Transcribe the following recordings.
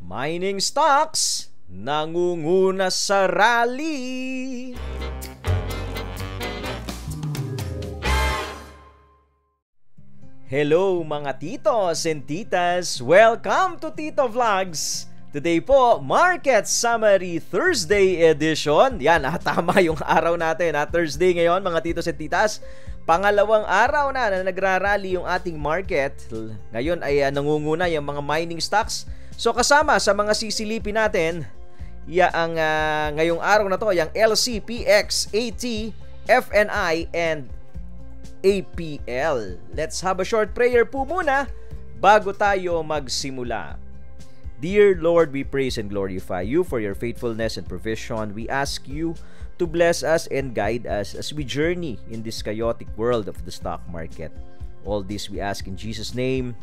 Mining stocks nangunguna sa rally. Hello mga titos and titas! Welcome to Tito Vlogs! Today po, Market Summary Thursday edition. Yan, tama yung araw natin. Thursday ngayon mga titos and titas. Pangalawang araw na nagrarally yung ating market. Ngayon ay nangunguna yung mga mining stocks. So kasama sa mga sisilipin natin, ang ngayong araw na to, yung LC, PX, AT, FNI, and APL. Let's have a short prayer po muna bago tayo magsimula. Dear Lord, we praise and glorify you for your faithfulness and provision. We ask you to bless us and guide us as we journey in this chaotic world of the stock market. All this we ask in Jesus' name.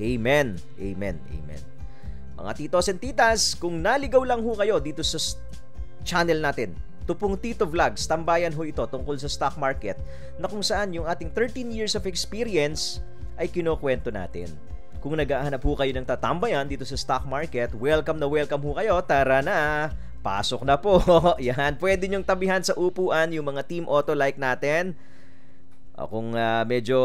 Amen. Amen. Amen. Mga titos and titas, kung naligaw lang ho kayo dito sa channel natin, ito pong Tito Vlogs, tambayan ho ito tungkol sa stock market na kung saan yung ating 13 years of experience ay kinukwento natin. Kung naghahanap ho kayo ng tatambayan dito sa stock market, welcome na welcome ho kayo. Tara na, pasok na po. Yan, pwede nyong tabihan sa upuan yung mga Team Auto like natin. Kung medyo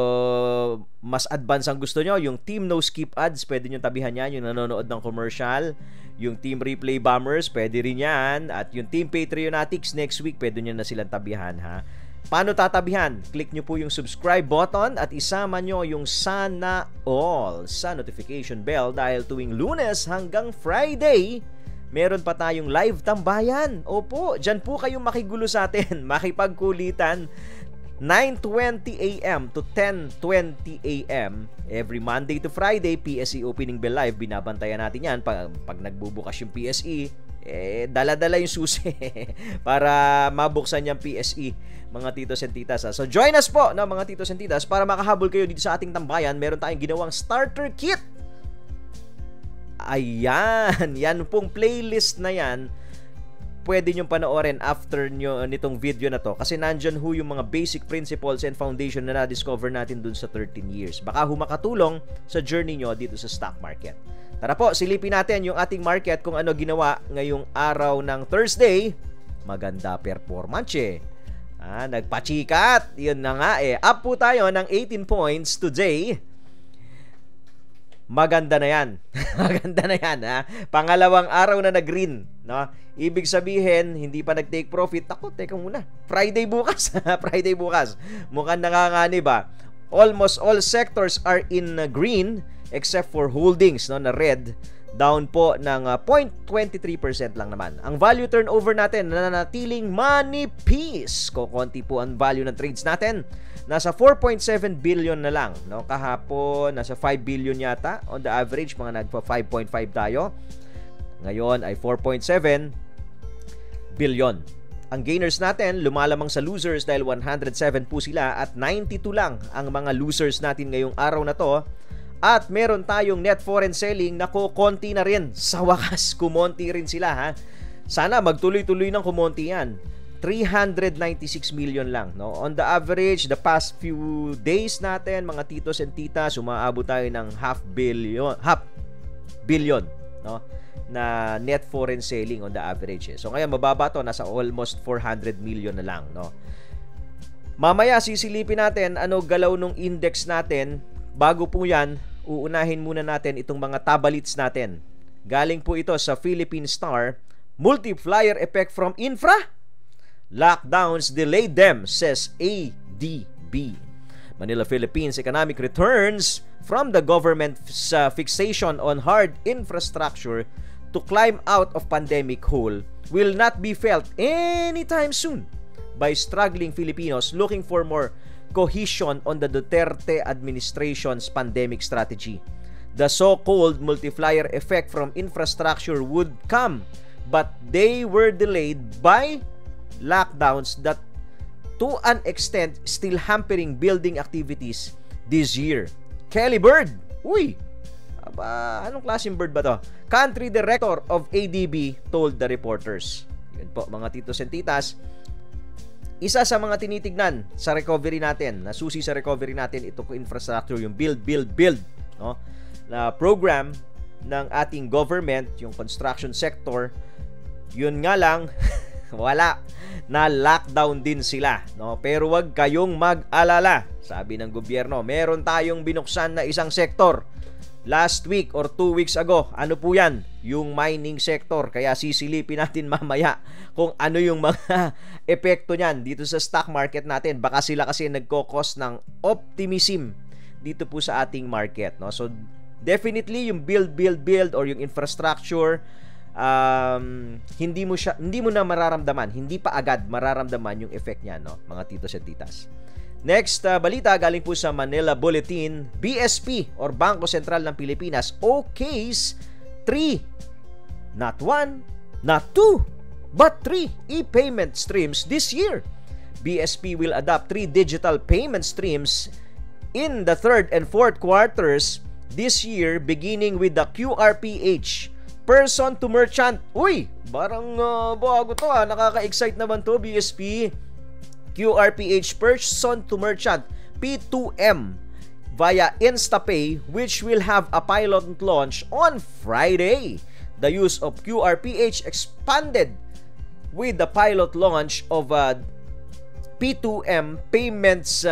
mas advance ang gusto nyo, yung Team No Skip Ads, pwede nyo tabihan yan, yung nanonood ng commercial. Yung Team Replay Bombers, pwede rin yan. At yung Team Patreonatics next week, pwede nyo na silang tabihan, ha? Paano tatabihan? Click nyo po yung subscribe button at isama nyo yung Sana All sa notification bell dahil tuwing Lunes hanggang Friday, meron pa tayong live tambayan. Opo, dyan po kayong makigulo sa atin, makipagkulitan. 9:20 a.m. to 10:20 a.m. every Monday to Friday, PSE Opening Bell Live. Binabantayan natin yan. Pag nagbubukas yung PSE, dala-dala yung susi para mabuksan yung PSE, mga titos and titas. So join us po, no, mga titos and titas, para makahabol kayo dito sa ating tambayan. Meron tayong ginawang starter kit. Ayan, yan pong playlist na yan, pwede nyo panoorin after nyo nitong video na to kasi nandyan ho yung mga basic principles and foundation na na-discover natin dun sa 13 years. Baka ho makatulong sa journey nyo dito sa stock market. Tara po, silipin natin yung ating market kung ano ginawa ngayong araw ng Thursday. Maganda performance nagpachikat. Yun na nga Up po tayo ng 18 points today. Maganda na yan. Maganda na yan, ha? Pangalawang araw na nag-green, no? Ibig sabihin, hindi pa nag-take profit. Ako, teka muna. Friday bukas. Friday bukas. Mukhang nanganganib, ba? Almost all sectors are in green except for holdings, no, na red. Down po ng 0.23% lang naman. Ang value turnover natin nananatiling manipis. Kukunti po ang value ng trades natin. Nasa 4.7 billion na lang, no? Kahapon nasa 5 billion yata on the average, mga nagpa 5.5 tayo. Ngayon ay 4.7 billion. Ang gainers natin lumalamang sa losers dahil 107 po sila at 92 lang ang mga losers natin ngayong araw na to. At meron tayong net foreign selling na kumonti na rin. Sa wakas, kumonti rin sila, ha? Sana magtuloy-tuloy ng kumonti yan. 396 million lang, no? On the average, the past few days natin, mga titos and titas, umaabot tayo ng half billion, no, na net foreign selling on the average. So ngayon mababa to, nasa almost 400 million na lang, no? Mamaya sisilipin natin ano galaw nung index natin. Bago po yan, uunahin muna natin itong mga tabalits natin. Galing po ito sa Philippine Star. Multiplier effect from infra? Lockdowns delayed them, says ADB. Manila, Philippines economic returns from the government's fixation on hard infrastructure to climb out of pandemic hole will not be felt anytime soon by struggling Filipinos looking for more cohesion on the Duterte administration's pandemic strategy. The so-called multiplier effect from infrastructure would come, but they were delayed by lockdowns that to an extent still hampering building activities this year. Kelly Bird, uy, anong klaseng bird ba to? Country director of ADB told the reporters. Yun po mga titos and titas. Isa sa mga tinitignan sa recovery natin, na susi sa recovery natin, ito po infrastructure, yung build, no? Na program ng ating government, yung construction sector. Yun nga lang, wala, na lockdown din sila, no? Pero wag kayong mag-alala, sabi ng gobyerno, meron tayong binuksan na isang sektor last week or 2 weeks ago. Ano po yan? Yung mining sector. Kaya sisilipin natin mamaya kung ano yung mga epekto niyan dito sa stock market natin. Baka sila kasi nagkokos ng optimism dito po sa ating market, no? So definitely yung build or yung infrastructure, hindi mo na mararamdaman, hindi pa agad mararamdaman yung effect niya, no, mga titos at titas. Next balita galing po sa Manila Bulletin. BSP or Bangko Sentral ng Pilipinas okays 3, not 1, not 2, but 3 e-payment streams this year. BSP will adopt 3 digital payment streams in the 3rd and 4th quarters this year, beginning with the QRPH, person to merchant. Uy, parang bago to, nakaka-excite naman to, BSP. QRPH, person to merchant, P2M, via InstaPay, which will have a pilot launch on Friday. The use of QRPH expanded with the pilot launch of P2M payments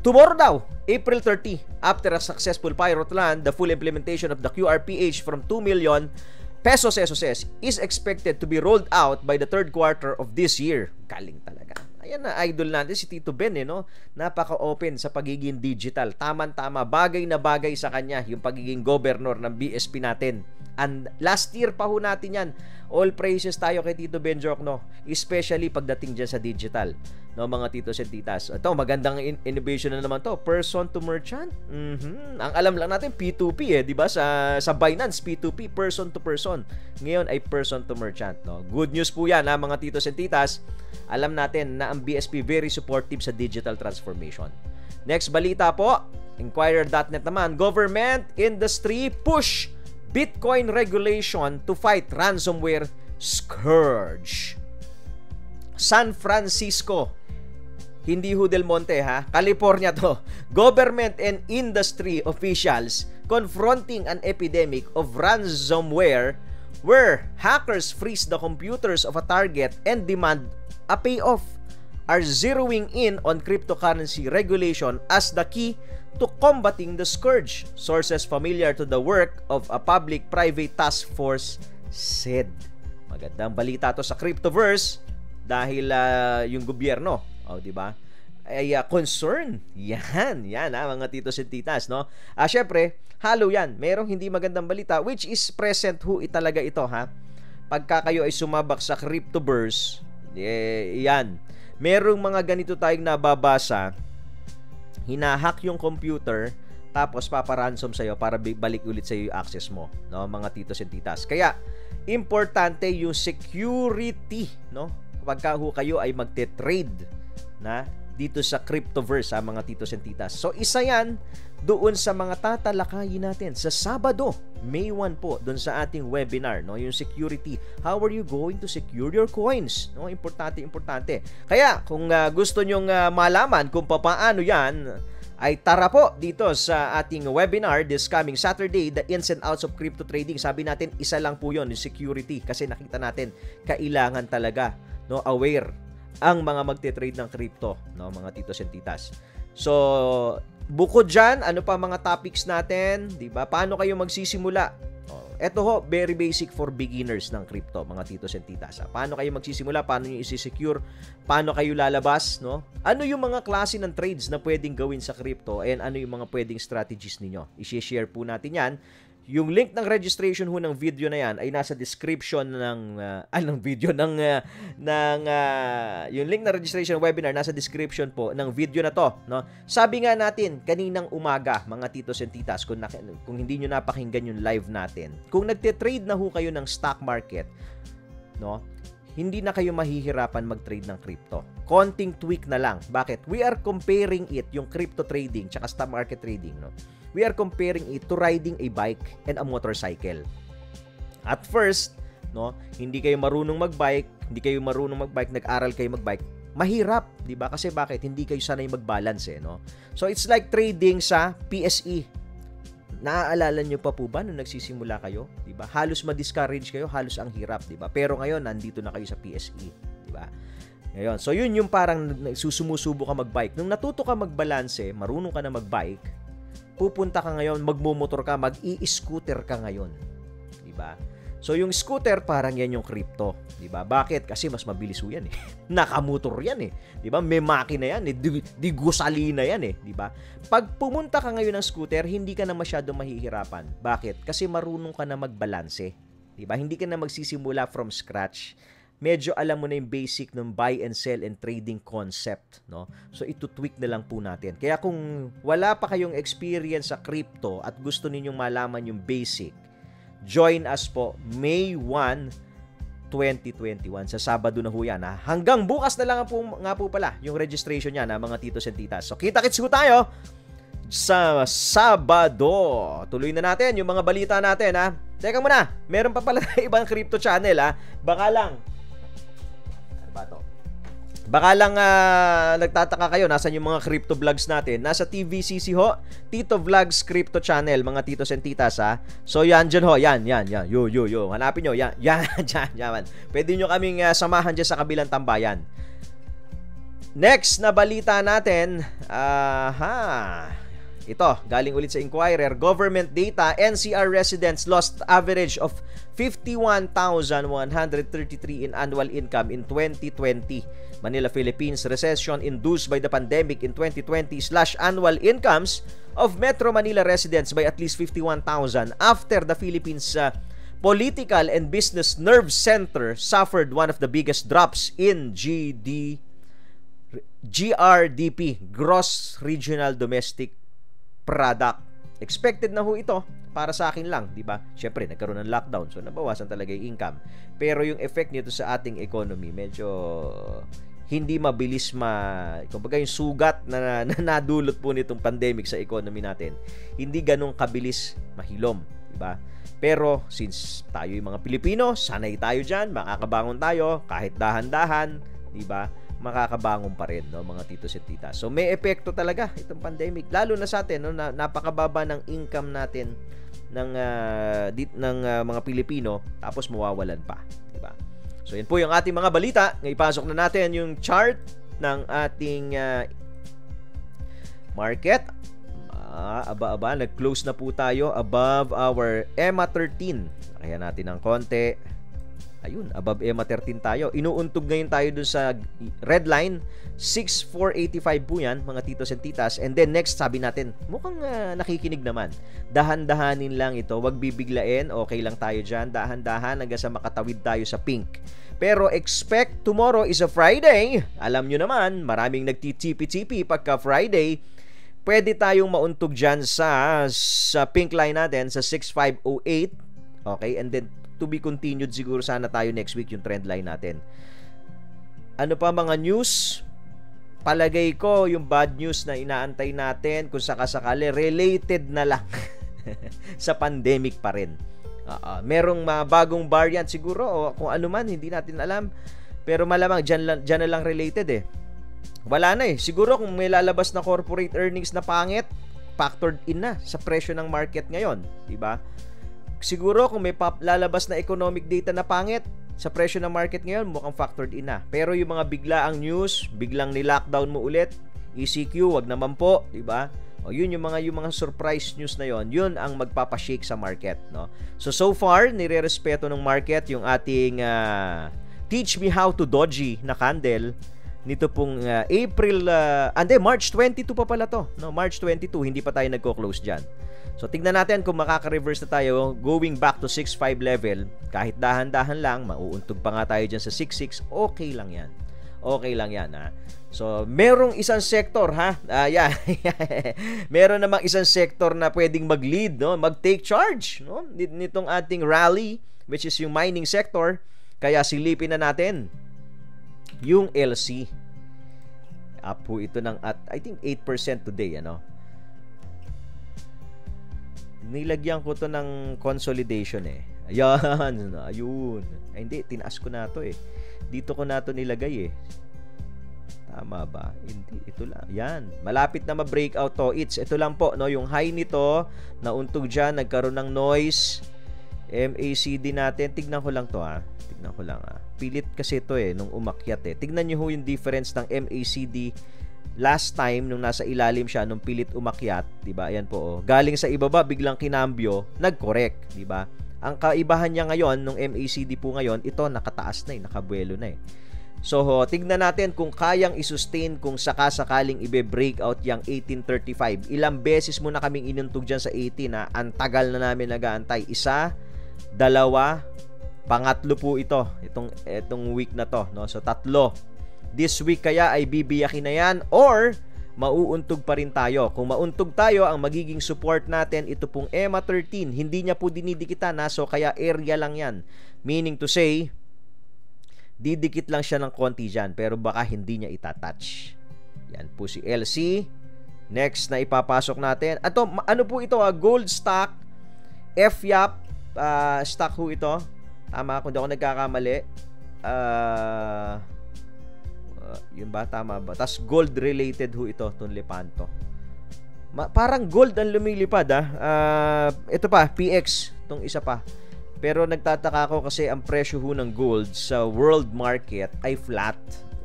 tomorrow daw, April 30. After a successful pilot run, the full implementation of the QRPH from 2 million pesos SOS is expected to be rolled out by the 3rd quarter of this year. Galing talaga. Ayan na, idol natin si Tito Ben, no? Napaka-open sa pagiging digital. Tama-tama, bagay na bagay sa kanya yung pagiging governor ng BSP natin. And last year pa ho natin yan. All praises tayo kay Tito Ben Jokno, especially pagdating dyan sa digital, no, mga titos and titas. Ito, magandang innovation na naman to, person to merchant. Ang alam lang natin P2P, di ba? Sa Binance P2P, person to person. Ngayon ay person to merchant, no. Good news po yan, mga titos and titas. Alam natin na ang BSP very supportive sa digital transformation. Next balita po, Inquirer.net naman, government industry push Bitcoin regulation to fight ransomware scourge. San Francisco, hindi ho Del Monte, ha? California to. Government and industry officials confronting an epidemic of ransomware where hackers freeze the computers of a target and demand a payoff, are zeroing in on cryptocurrency regulation as the key to combating the scourge, sources familiar to the work of a public-private task force said. Magandang balita to sa Cryptoverse dahil yung gobyerno, di ba, ay concern. Yan mga titos and titas, no? Syempre, halo yan. Merong hindi magandang balita which is present ho talaga ito, ha. Pagka kayo ay sumabak sa Cryptoverse, yan. Merong mga ganito tayong nababasa. Hinahack yung computer tapos paparansom sa'yo para balik ulit sa'yo yung access mo, no, mga titos and titas. Kaya importante yung security, no, kapag kayo ay magte-trade na dito sa Cryptoverse, mga titos and titas. So isa yan doon sa mga tatalakayin natin sa Sabado, May 1 po, doon sa ating webinar, no, yung security. How are you going to secure your coins? No, importante. Kaya kung gusto nyong malaman kung paano yan, ay tara po dito sa ating webinar this coming Saturday, the ins and outs of crypto trading. Sabi natin, isa lang po yun, yung security, kasi nakita natin kailangan talaga, no, aware ang mga magte-trade ng crypto, no, mga titos and titas. So bukod dyan, ano pa mga topics natin, di ba? Paano kayo magsisimula? Ito ho, very basic for beginners ng crypto, mga titos and titas. Paano kayo magsisimula? Paano nyo isi-secure? Paano kayo lalabas? No? Ano yung mga klase ng trades na pwedeng gawin sa crypto? And ano yung mga pwedeng strategies ninyo? I-share po natin yan. Yung link ng registration ho ng video na yan ay nasa description ng video yung link ng registration webinar nasa description po ng video na to, no? Sabi nga natin kaninang umaga, mga titos and titas, kung hindi niyo napakinggan yung live natin, kung nagte-trade na ho kayo ng stock market, no, hindi na kayo mahihirapan mag-trade ng crypto. Konting tweak na lang. Bakit? We are comparing it, yung crypto trading tsaka stock market trading, no? We are comparing it to riding a bike and a motorcycle. At first, no, hindi kayo marunong mag-bike, nag-aral kayo mag-bike, mahirap, 'di ba? Kasi bakit? Hindi kayo sanay mag-balance, no? So it's like trading sa PSE. Naaalala nyo pa po ba nung nagsisimula kayo? Diba? Halos ma-discourage kayo, halos ang hirap. Diba? Pero ngayon, nandito na kayo sa PSE. Diba? Ngayon, so yun yung parang sumusubo ka mag-bike. Nung natuto ka magbalanse, marunong ka na mag-bike, pupunta ka ngayon, magmumotor ka, mag-i-scooter ka ngayon. Diba? So yung scooter, parang yan yung crypto. Diba? Bakit? Kasi mas mabilis yan eh. Nakamotor yan eh. Diba? May makina yan eh. Di gusalina yan eh. Diba? Pag pumunta ka ngayon ng scooter, hindi ka na masyadong mahihirapan. Bakit? Kasi marunong ka na magbalanse. Diba? Hindi ka na magsisimula from scratch. Medyo alam mo na yung basic ng buy and sell and trading concept, no? So ito-tweak na lang po natin. Kaya kung wala pa kayong experience sa crypto at gusto ninyong malaman yung basic, join us po May 1, 2021 sa Sabado na ho yan. Ha? Hanggang bukas na lang nga po pala yung registration niya na mga titos and titas. So kita-kits ko tayo sa Sabado. Tuloy na natin yung mga balita natin, ha. Teka muna, meron pa pala ibang crypto channel, ha. Baka lang nagtataka kayo, nasan yung mga crypto vlogs natin? Nasa TVCC ho, Tito Vlogs Crypto Channel, mga titos and titas, ha. So yan dyan ho, yan. Yo. Hanapin nyo, yan. Pwede nyo kaming samahan dyan sa kabilang tambayan. Next na balita natin, ito, galing ulit sa Inquirer. Government data, NCR residents lost average of 51,133 in annual income in 2020. Manila, Philippines, recession induced by the pandemic in 2020 slashed annual incomes of Metro Manila residents by at least 51,000 after the Philippines political and business nerve center suffered one of the biggest drops in GRDP, Gross Regional Domestic Product. Expected na ho ito para sa akin lang, di ba? Syempre, nagkaroon ng lockdown, so nabawasan talaga yung income. Pero yung effect nito sa ating economy, medyo hindi mabilis kumbaga yung sugat na nadulot po nitong pandemic sa economy natin, hindi ganun kabilis mahilom, di ba? Pero since tayo yung mga Pilipino, sanay tayo diyan, makakabangon tayo kahit dahan-dahan, di ba? Makakabangon pa rin, no, mga titos at titas. So may epekto talaga itong pandemic, lalo na sa atin, no, na napakababa ng income natin ng mga Pilipino, tapos mawawalan pa, di ba? So yan po yung ating mga balita. Ngayon ipasok na natin yung chart ng ating market. Nag-close na po tayo above our EMA 13. Kaya natin ng konti. Ayun, above EMA 13 tayo. Inuuntog ngayon tayo dun sa red line. 6,485 po yan, mga titos and titas. And then next, sabi natin, mukhang nakikinig naman. Dahan-dahanin lang ito. Huwag bibiglain. Okay lang tayo dyan. Dahan-dahan hanggang sa makatawid tayo sa pink. Pero expect tomorrow is a Friday. Alam nyo naman, maraming nagtitipi-tipi pagka Friday. Pwede tayong mauntog dyan sa pink line natin, sa 6,508. Okay, and then to be continued siguro sana tayo next week yung trend line natin. Ano pa mga news? Palagay ko yung bad news na inaantay natin kung sakasakali related na lang sa pandemic pa rin. Merong mga bagong variant siguro o kung ano man, hindi natin alam. Pero malamang dyan na lang related eh. Wala na eh. Siguro kung may lalabas na corporate earnings na pangit, factored in na sa presyo ng market ngayon, diba? Siguro kung may lalabas na economic data na pangit sa presyo ng market ngayon, mukhang factored in na. Pero yung mga biglaang news, biglang ni-lockdown mo ulit, ECQ, wag naman po, di ba? O yun yung mga surprise news na yon, yun ang magpapashake sa market, no? So far, nire-respeto ng market yung ating Teach Me How to Doji na candle nito pong March 22 pa pala to, no? March 22, hindi pa tayo nagko-close diyan. So tignan natin kung makaka-reverse na tayo going back to 6.5 level. Kahit dahan-dahan lang, mauuntog pa nga tayo dyan sa 6.6. Okay lang yan. Okay lang yan, ha. So merong isang sector, ha. Meron namang isang sector na pwedeng mag-lead, no? Mag-take charge, no? Nitong ating rally, which is yung mining sector. Kaya silipin na natin yung LC. Up po ito ng I think 8% today, ano. Nilagyan ko to ng consolidation eh. Ayan, ayun. Ay, hindi, tinaas ko na to eh. Dito ko na to nilagay eh. Tama ba? Hindi, ito lang. Yan. Malapit na ma-breakout to. Ito lang po, no? Yung high nito, nauntog dyan, nagkaroon ng noise. MACD natin. Tignan ko lang to, ha. Tignan ko lang, ha. Pilit kasi ito, nung umakyat, Tignan nyo ho yung difference ng MACD last time, nung nasa ilalim siya, nung pilit umakyat. Diba? Ayan po, oh. Galing sa ibaba, biglang kinambyo, nag-correct. Diba? Ang kaibahan niya ngayon, nung MACD po ngayon, ito, nakataas na, nakabuelo na, So, tignan natin kung kayang isustain kung sakasakaling ibe-breakout yung 1835. Ilang beses muna kaming inuntog dyan sa 18 na ang tagal na namin nag-aantay. 1, 2, pangatlo po ito. Itong week na to. No? So, 3. This week kaya ay bibiyakin na yan or mauuntog pa rin tayo. Kung mauntog tayo, ang magiging support natin, ito pong EMA 13. Hindi niya po dinidikitan. So, kaya area lang yan. Meaning to say, didikit lang siya ng konti dyan, pero baka hindi niya itatouch. Yan po si LC. Next na ipapasok natin. Ano po ito? Gold stock. FYAP stock ho ito. Tama, kung di ako nagkakamali. Yun ba? Tama ba? Tas gold related ho ito, itong Lepanto. Parang gold ang lumilipad, ito pa, PX. Itong isa pa. Pero nagtataka ako kasi ang presyo ho ng gold sa world market ay flat.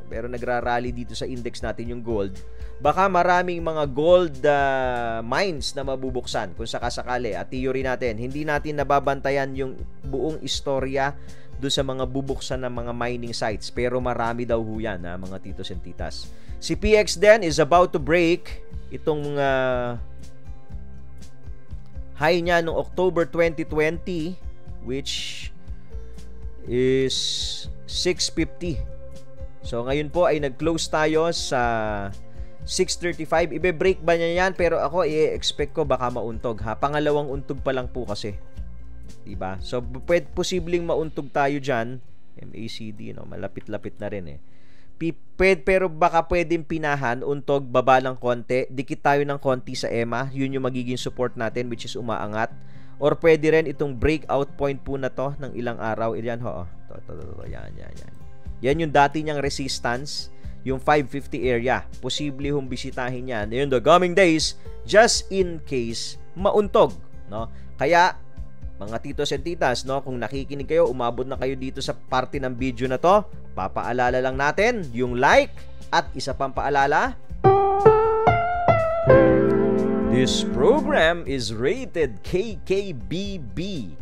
Pero nagrarally dito sa index natin yung gold. Baka maraming mga gold mines na mabubuksan kung sakasakali. At theory natin, hindi natin nababantayan yung buong istorya doon sa mga bubuksan ng mga mining sites. Pero marami daw ho yan, mga titos and titas. Si PX din is about to break itong high niya noong October 2020, which is 650. So ngayon po ay nag-close tayo sa 635. Ibe-break ba niya yan? Pero ako i-expect ko baka mauntog, Pangalawang untog pa lang po kasi. Diba? So posibleng mauntog tayo dyan. MACD, malapit-lapit na rin Pero baka pwedeng pinahan, untog, baba lang konti, dikit tayo ng konti sa EMA, yun yung magiging support natin, which is umaangat. Or pwede rin itong breakout point po na to ng ilang araw. Yan ho. Yan. Yan yung dati niyang resistance, yung 550 area. Posible hong bisitahin yan in the coming days just in case mauntog, no? Kaya mga titos and titas, no, kung nakikinig kayo, umabot na kayo dito sa parte ng video na to, papaalala lang natin yung like at isa pang paalala. This program is rated KKBB.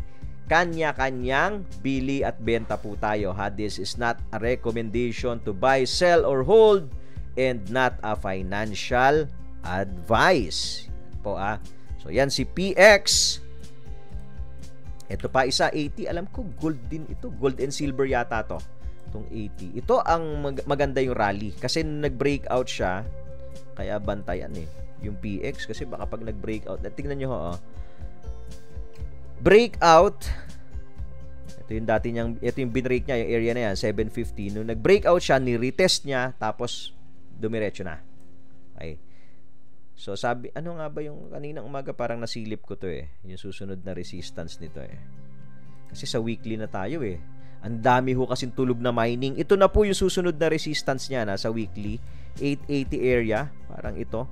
Kanya-kanyang bili at benta po tayo, This is not a recommendation to buy, sell, or hold and not a financial advice. Yan po, So, yan si PX. Ito pa isa, 80. Alam ko, gold din ito. Gold and silver yata to. Itong 80. Ito ang maganda yung rally. Kasi nag-breakout siya, kaya bantayan yung PX kasi baka pag nag-breakout, tingnan nyo breakout, ito yung binrake niya, yung area na yan, 750. Nung nag-breakout siya, ni-retest niya, tapos dumiretso na. Okay. So sabi, ano nga ba yung kaninang umaga parang nasilip ko to yung susunod na resistance nito kasi sa weekly na tayo ang dami ho kasing tulog na mining. Ito na po yung susunod na resistance niya sa weekly 880 area, parang ito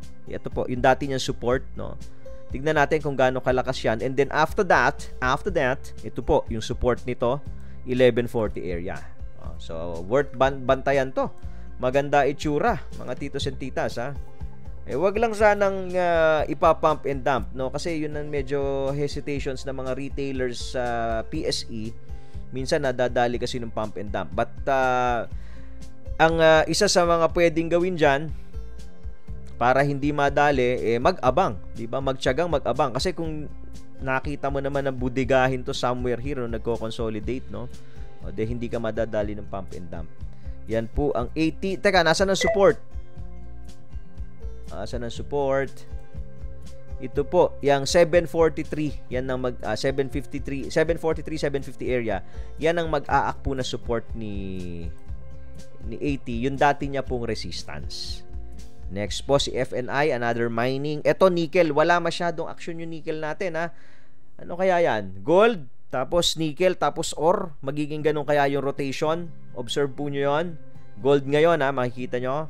po yung dati niyang support, no? Tignan natin kung gaano kalakas yan, and then after that ito po yung support nito 1140 area. So worth bantayan to. Maganda itsura, mga titos and titas, wag lang sanang ipapump and dump, no? Kasi yun ang medyo hesitations ng mga retailers sa PSE. Minsan nadadali kasi ng pump and dump. But ang isa sa mga pwedeng gawin dyan para hindi madali, mag-abang, di ba? Magtiyagang mag-abang. Kasi kung nakita mo naman na budigahin to somewhere here, no, nagko-consolidate, no? De hindi ka madadali ng pump and dump. Yan po ang 80. Teka, nasa ng support? Nasa ng support? Ito po, yung 743, yan ang 743, 750 area. Yan ang mag-aak po na support ni 80, yung dati niya pong resistance. Next po si FNI, another mining. Ito nickel, wala masyadong action yung nickel natin, Ano kaya yan? Gold, tapos nickel, tapos ore. Magiging ganun kaya yung rotation. Observe po nyo yun. Gold ngayon, makikita nyo.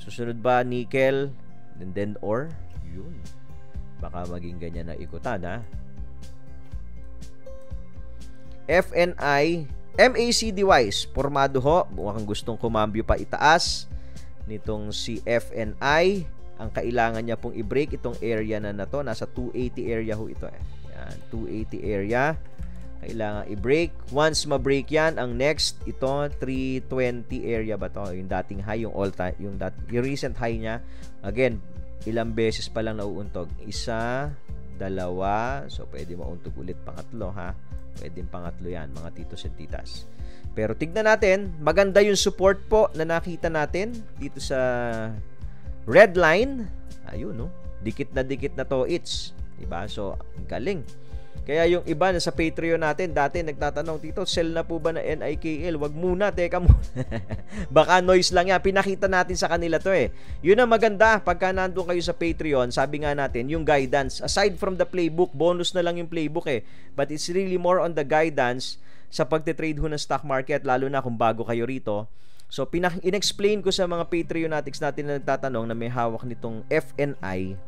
Susunod ba nickel, and then ore? Yun. Baka maging ganyan na ikutan, ha? FNI, MACD wise, formado ho. Mukhang gustong kumambyo pa itaas nitong si FNI. Ang kailangan niya pong i-break itong area na to. Nasa 280 area ho ito, eh. Yan, 280 area. Kailangan i-break. Once ma-break yan, ang next, ito, 320 area ba to? Yung dating high, yung all-time, yung recent high niya. Again, ilang beses pa lang nauuntog. Isa, dalawa, so pwede mauntog ulit pangatlo, ha? Pwedeng pangatlo yan, mga titos and titas. Pero tignan natin, maganda yung support po na nakita natin dito sa red line. Ayun, no? Dikit na to, it's. Diba? So, galing. Kaya yung iba na sa Patreon natin, dati nagtatanong, Tito, sell na po ba na NIKL? Wag muna, teka muna. Baka noise lang yan. Pinakita natin sa kanila to, eh. Yun ang maganda. Pagka nandun kayo sa Patreon, sabi nga natin, yung guidance, aside from the playbook, bonus na lang yung playbook, eh. But it's really more on the guidance sa pagtitrade ho ng stock market, lalo na kung bago kayo rito. So, in-explain ko sa mga Patreonatics natin na nagtatanong na may hawak nitong FNI.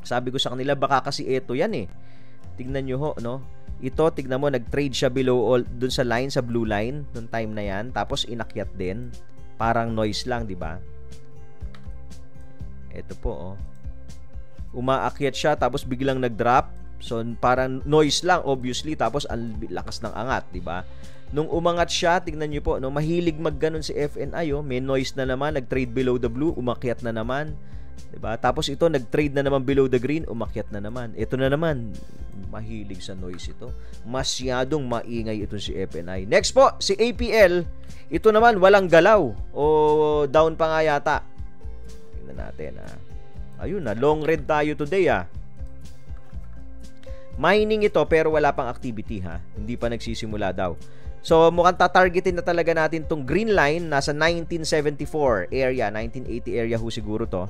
Sabi ko sa kanila, baka kasi ito yan, eh. Tignan nyo ho, no? Ito, tignan mo, nag-trade siya below all, dun sa line, sa blue line, nung time na yan. Tapos, inakyat din. Parang noise lang, di ba? Ito po, oh. Umaakyat siya, tapos biglang nag-drop. So, parang noise lang, obviously. Tapos, ang lakas ng angat, di ba? Nung umangat siya, tignan nyo po, no? Mahilig magganon si FNI, oh. May noise na naman, nag-trade below the blue, umakyat na naman. Diba? Tapos ito, nag-trade na naman below the green, umakyat na naman. Ito na naman, mahilig sa noise ito. Masyadong maingay ito si FNI. Next po, si APL. Ito naman, walang galaw. O down pa nga yata. Tingnan natin, ha. Ayun na, long red tayo today, ha. Mining ito, pero wala pang activity, ha. Hindi pa nagsisimula daw. So, mukhang tatargetin na talaga natin tong green line. Nasa 1974 area, 1980 area ho siguro to.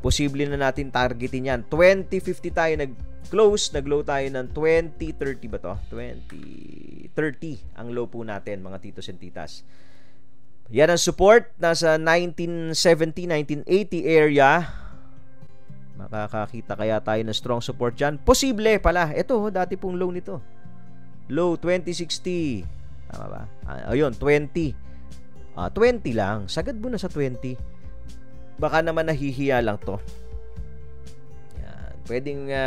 Posible na natin targetin yan. 2050 tayo nag-close, nag-low tayo ng 2030 ba to? 2030 ang low po natin, mga titos and titas. Yan ang support. Nasa 1970, 1980 area. Makakakita kaya tayo ng strong support dyan? Posible pala. Ito, dati pong low nito. Low, 2060. Tama ba? Ayun, 20. 20 lang. Sagad mo na sa 20. Baka naman nahihiya lang to. Yan.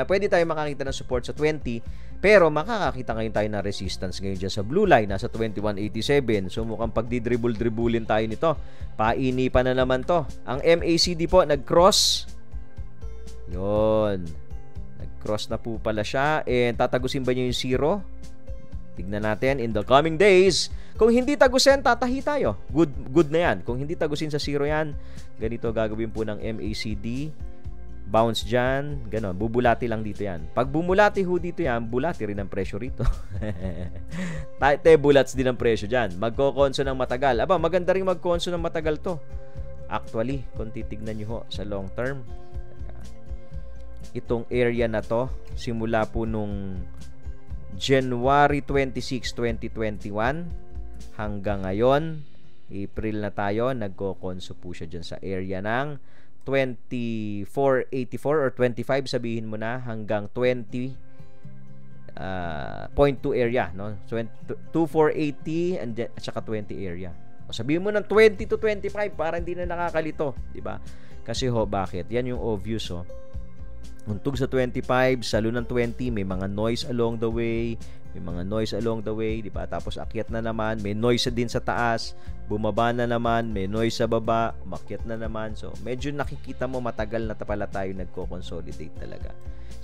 Pwede tayo makakita ng support sa 20. Pero makakakita ngayon tayo ng resistance ngayon dyan sa blue line. Nasa 2187. So mukhang pagdidribble-dribbulin tayo nito. Painipan na naman to. Ang MACD po, nag-cross. Yun. Nag-cross na po pala siya. And tatagusin ba niya yung 0? Tignan natin in the coming days. Kung hindi tagusin, tatahi tayo. Good na yan. Kung hindi tagusin sa 0 yan, ganito gagawin po ng MACD. Bounce dyan. Ganon. Bubulati lang dito yan. Pag bumulati ho dito yan, bulati rin ang presyo rito. Bulats din ang presyo dyan. Magkokonso ng matagal. Aba, maganda rin magkonso ng matagal to. Actually, kung titignan nyo ho sa long term, itong area na to, simula po nung January 26, 2021 hanggang ngayon, April na tayo, nagko-conso po siya dyan sa area ng 2484 or 25, sabihin mo na, hanggang 20.2 area, no? 2480 and at saka 20 area. O sabihin mo ng 20 to 25 para hindi na nakakalito, di ba? Kasi ho, bakit? Yan yung obvious, ho. Untog sa 25, salo ng 20, may mga noise along the way, di ba? Tapos akyat na naman, may noise din sa taas, bumaba na naman, may noise sa baba, umakyat na naman. So, medyo nakikita mo matagal na pala tayo nagko-consolidate talaga.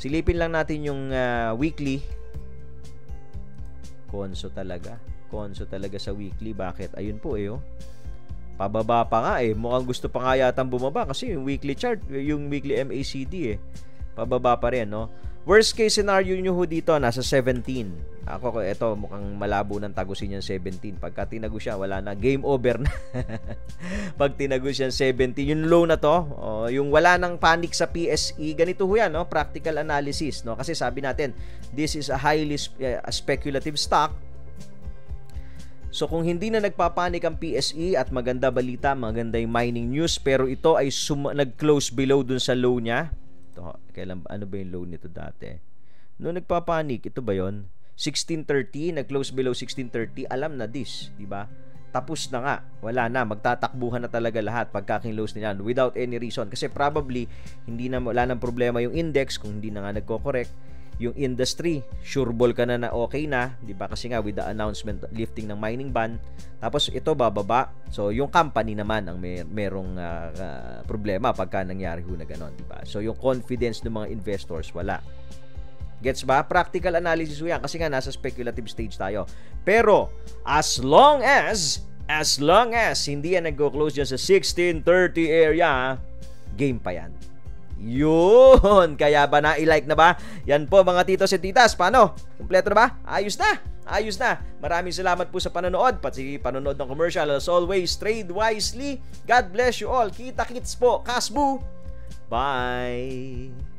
Silipin lang natin yung weekly. Konso talaga sa weekly. Bakit? Ayun po oh. Pababa pa nga mukhang gusto pa nga yatang bumaba kasi yung weekly chart, yung weekly MACD pababa pa rin, no? Worst case scenario nyo ho dito, nasa 17. Ako, eto, mukhang malabo ng tagusin yung 17. Pagka tinago siya, wala na. Game over na. Pag tinago siya 17, yung low na to, yung wala nang panic sa PSE, ganito ho yan, no? Practical analysis, no? Kasi sabi natin, this is a highly speculative stock. So kung hindi na nagpapanik ang PSE at maganda balita, maganda yung mining news, pero ito ay nag-close below dun sa low niya. Ito, ano ba yung low nito dati? Noong nagpapanik, ito ba yon? 1630, nag-close below 1630, alam na this, di ba? Tapos na nga, wala na, magtatakbuhan na talaga lahat pagka-close nila without any reason. Kasi probably, wala nang problema yung index kung hindi na nga nagko-correct. Yung industry, sureball ka na okay na, di ba? Kasi nga with the announcement lifting ng mining ban, tapos ito bababa. So yung company naman ang merong problema pagka nangyari ho na ganon, di ba? So yung confidence ng mga investors wala. Gets ba? Practical analysis ho yan kasi nga nasa speculative stage tayo. Pero as long as hindi yan nagko-close dyan sa 1630 area, game pa yan. Yun, kaya ba na-like na ba? Yan po mga titos at titas. Paano? Kompleto na ba? Ayos na. Ayos na. Maraming salamat po sa panonood. Pati panonood ng commercial. As always, trade wisely. God bless you all. Kita-kits po. Kasbu. Bye.